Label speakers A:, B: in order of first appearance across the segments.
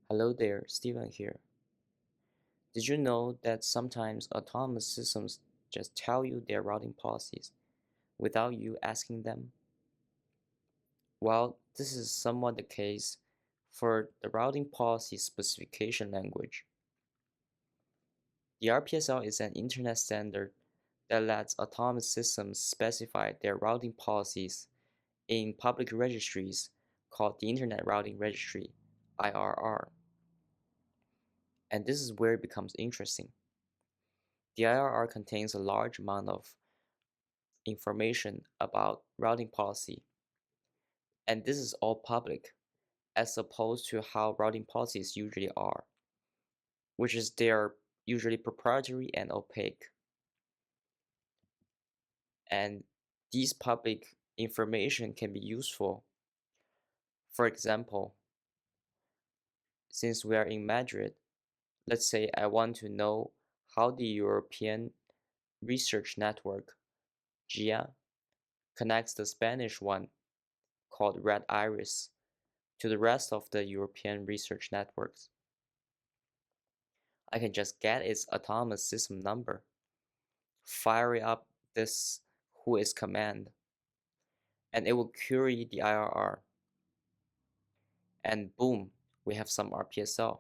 A: Hello there, Steven here. Did you know that sometimes autonomous systems just tell you their routing policies without you asking them? Well, this is somewhat the case for the routing policy specification language. The RPSL is an internet standard that lets autonomous systems specify their routing policies in public registries called the Internet Routing Registry, IRR. And this is where it becomes interesting. The IRR contains a large amount of information about routing policy, and this is all public as opposed to how routing policies usually are, which is they are usually proprietary and opaque. And these public information can be useful. For example, since we are in Madrid, let's say I want to know how the European Research Network, GIA, connects the Spanish one called Red Iris to the rest of the European research networks. I can just get its autonomous system number, fire up this whois command, and it will query the IRR. And boom, we have some RPSL.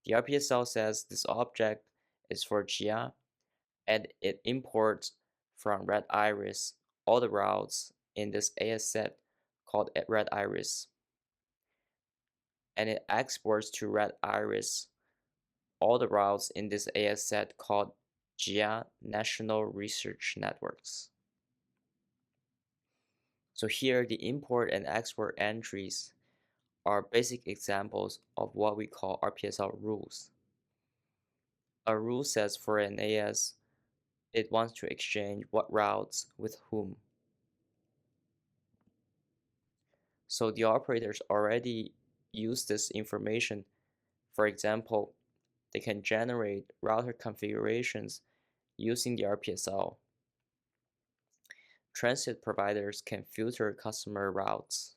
A: The RPSL says this object is for GIA, and it imports from Red Iris all the routes in this AS set called Red Iris. And it exports to Red Iris all the routes in this AS set called GIA National Research Networks. So here the import and export entries are basic examples of what we call RPSL rules. A rule says for an AS, it wants to exchange what routes with whom. So the operators already use this information. For example, they can generate router configurations using the RPSL. Transit providers can filter customer routes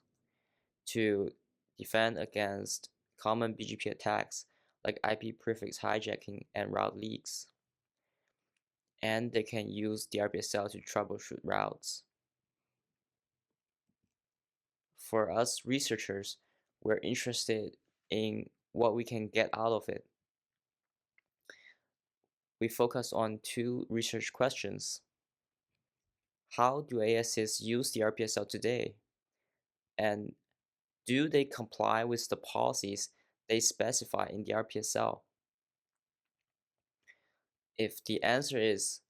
A: to defend against common BGP attacks like IP prefix hijacking and route leaks. And they can use the RPSL to troubleshoot routes. For us researchers, we're interested in what we can get out of it. We focus on two research questions. How do ASs use the RPSL today? And do they comply with the policies they specify in the RPSL? If the answer is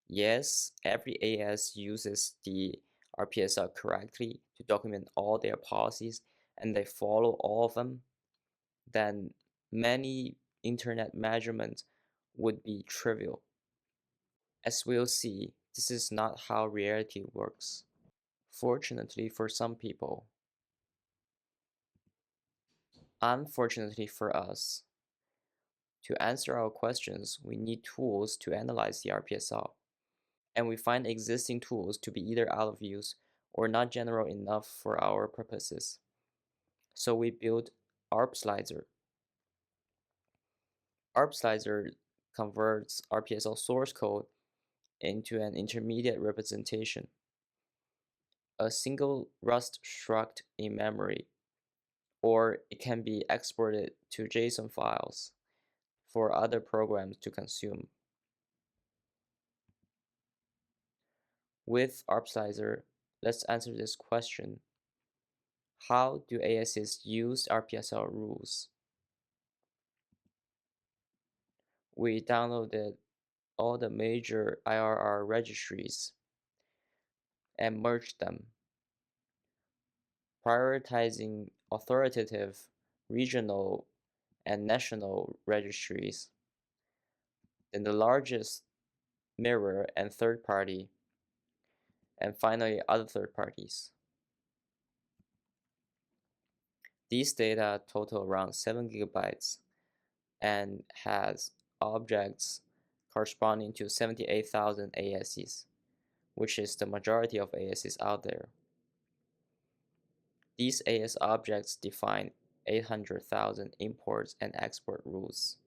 A: yes, every AS uses the RPSL correctly to document all their policies and they follow all of them, then many internet measurements would be trivial. As we'll see, this is not how reality works. Fortunately for some people, unfortunately for us, to answer our questions, we need tools to analyze the RPSL. And we find existing tools to be either out of use or not general enough for our purposes. So we built RPSLyzer. RPSLyzer converts RPSL source code into an intermediate representation, a single Rust struct in memory, or it can be exported to JSON files for other programs to consume. With RPSLyzer, let's answer this question. How do ASs use RPSL rules? We downloaded all the major IRR registries and merged them, prioritizing authoritative, regional, and national registries, then the largest mirror and third party, and finally other third parties. These data total around 7 gigabytes and has objects corresponding to 78,000 ASs, which is the majority of ASs out there. These AS objects define 800,000 imports and export rules.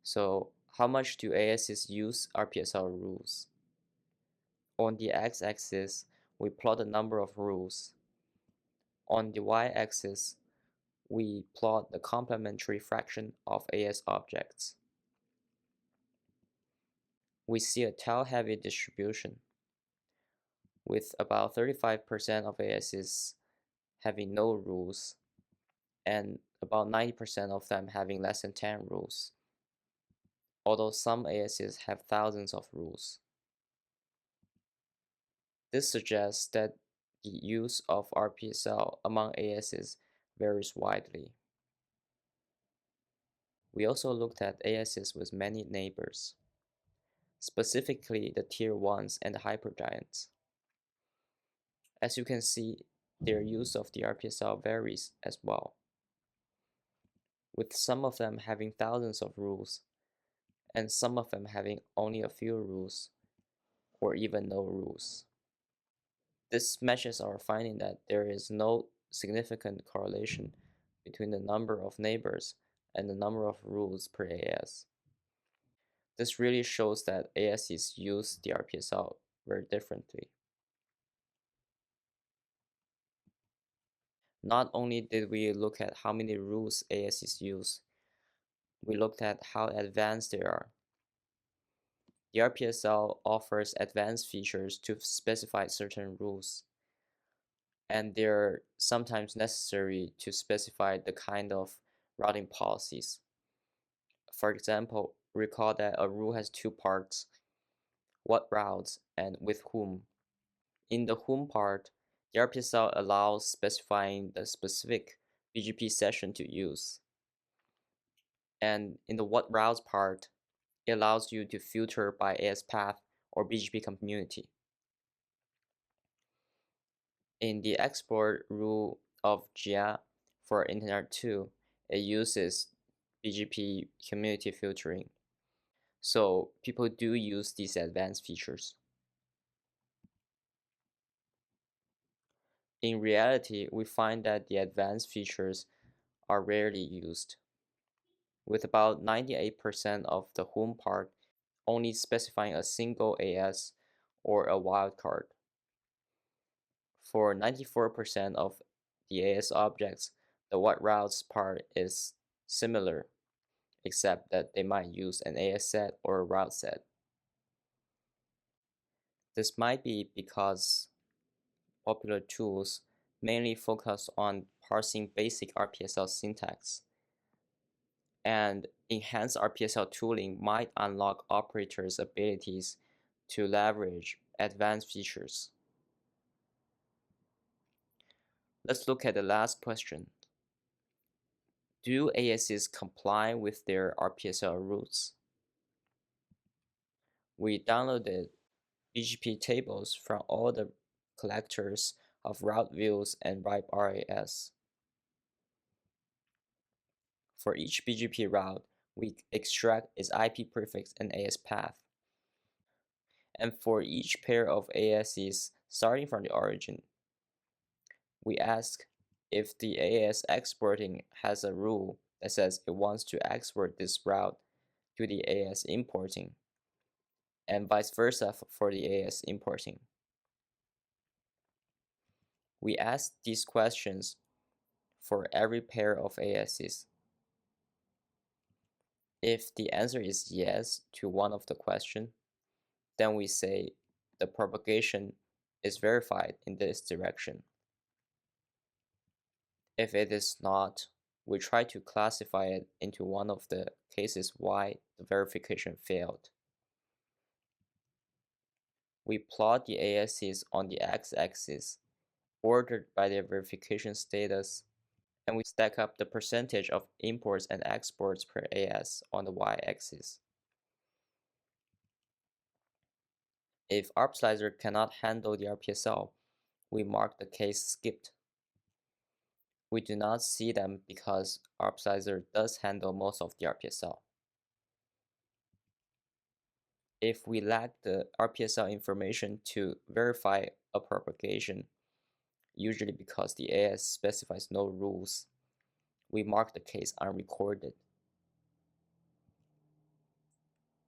A: So how much do ASs use RPSL rules? On the x-axis, we plot the number of rules. On the y-axis, we plot the complementary fraction of AS objects. We see a tail-heavy distribution, with about 35% of ASs having no rules, and about 90% of them having less than 10 rules, although some ASs have thousands of rules. This suggests that the use of RPSL among ASs varies widely. We also looked at ASs with many neighbors, specifically the tier 1s and the hypergiants. As you can see, their use of the RPSL varies as well, with some of them having thousands of rules, and some of them having only a few rules, or even no rules. This matches our finding that there is no significant correlation between the number of neighbors and the number of rules per AS. This really shows that ASs use the RPSL very differently. Not only did we look at how many rules ASs use, we looked at how advanced they are. The RPSL offers advanced features to specify certain rules, and they're sometimes necessary to specify the kind of routing policies. For example, recall that a rule has two parts: what routes and with whom. In the whom part, the RPSL allows specifying the specific BGP session to use. And in the what routes part, it allows you to filter by AS path or BGP community. In the export rule of Jia for Internet 2, it uses BGP community filtering. So people do use these advanced features. In reality, we find that the advanced features are rarely used, with about 98% of the whom part only specifying a single AS or a wildcard. For 94% of the AS objects, the what routes part is similar, except that they might use an AS set or a route set. This might be because popular tools mainly focus on parsing basic RPSL syntax, and enhanced RPSL tooling might unlock operators' abilities to leverage advanced features. Let's look at the last question. Do ASs comply with their RPSL rules? We downloaded BGP tables from all the collectors of route views and RIPE RAS. For each BGP route, we extract its IP prefix and AS path. And for each pair of ASs starting from the origin, we ask if the AS exporting has a rule that says it wants to export this route to the AS importing, and vice versa for the AS importing. We ask these questions for every pair of ASs. If the answer is yes to one of the questions, then we say the propagation is verified in this direction. If it is not, we try to classify it into one of the cases why the verification failed. We plot the ASs on the x-axis, ordered by their verification status, and we stack up the percentage of imports and exports per AS on the y-axis. If RPSLyzer cannot handle the RPSL, we mark the case skipped. We do not see them because RPSLyzer does handle most of the RPSL. If we lack the RPSL information to verify a propagation, usually because the AS specifies no rules. We mark the case unrecorded.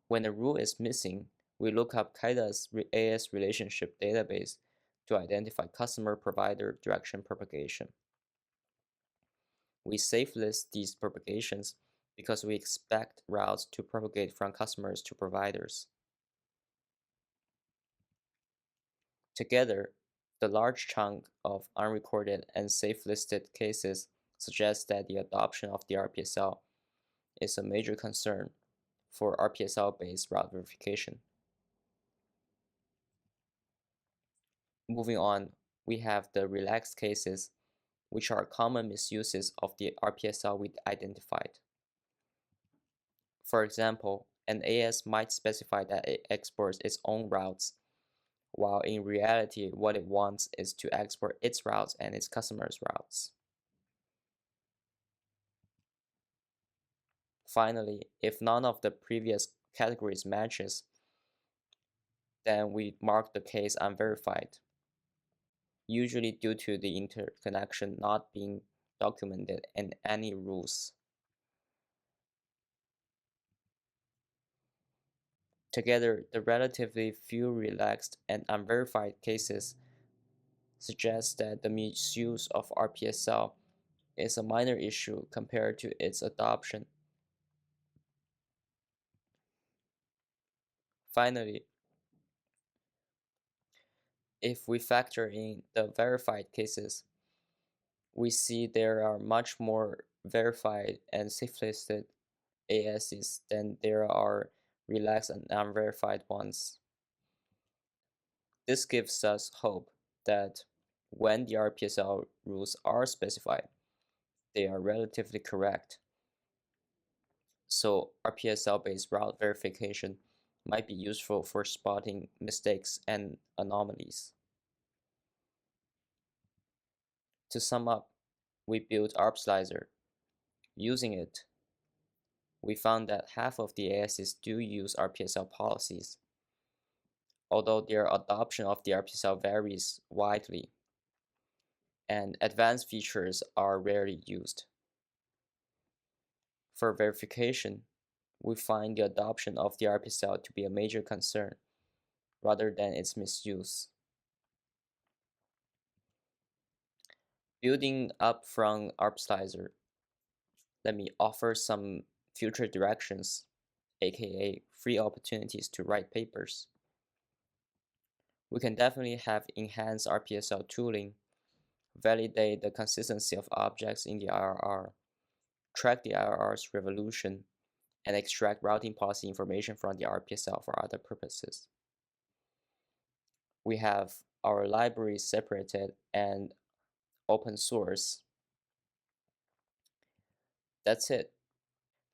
A: When a rule is missing, we look up Kaida's AS relationship database to identify customer-provider direction propagation. We safe list these propagations because we expect routes to propagate from customers to providers. Together, the large chunk of unrecorded and safe-listed cases suggests that the adoption of the RPSL is a major concern for RPSL-based route verification. Moving on, we have the relaxed cases, which are common misuses of the RPSL we identified. For example, an AS might specify that it exports its own routes, while in reality what it wants is to export its routes and its customers' routes. Finally, if none of the previous categories matches, then we mark the case unverified, usually due to the interconnection not being documented in any rules. Together, the relatively few relaxed and unverified cases suggest that the misuse of RPSL is a minor issue compared to its adoption. Finally, if we factor in the verified cases, we see there are much more verified and safe-listed ASs than there are relaxed and unverified ones. This gives us hope that when the RPSL rules are specified, they are relatively correct. So RPSL-based route verification might be useful for spotting mistakes and anomalies. To sum up, we built RPSLyzer. Using it, we found that half of the ASs do use RPSL policies, although their adoption of the RPSL varies widely, and advanced features are rarely used. For verification, we find the adoption of the RPSL to be a major concern, rather than its misuse. Building up from RPSLyzer, let me offer some future directions, aka free opportunities to write papers. We can definitely have enhanced RPSL tooling, validate the consistency of objects in the IRR, track the IRR's revolution, and extract routing policy information from the RPSL for other purposes. We have our libraries separated and open source. That's it.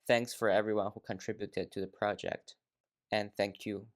A: Thanks for everyone who contributed to the project, and thank you.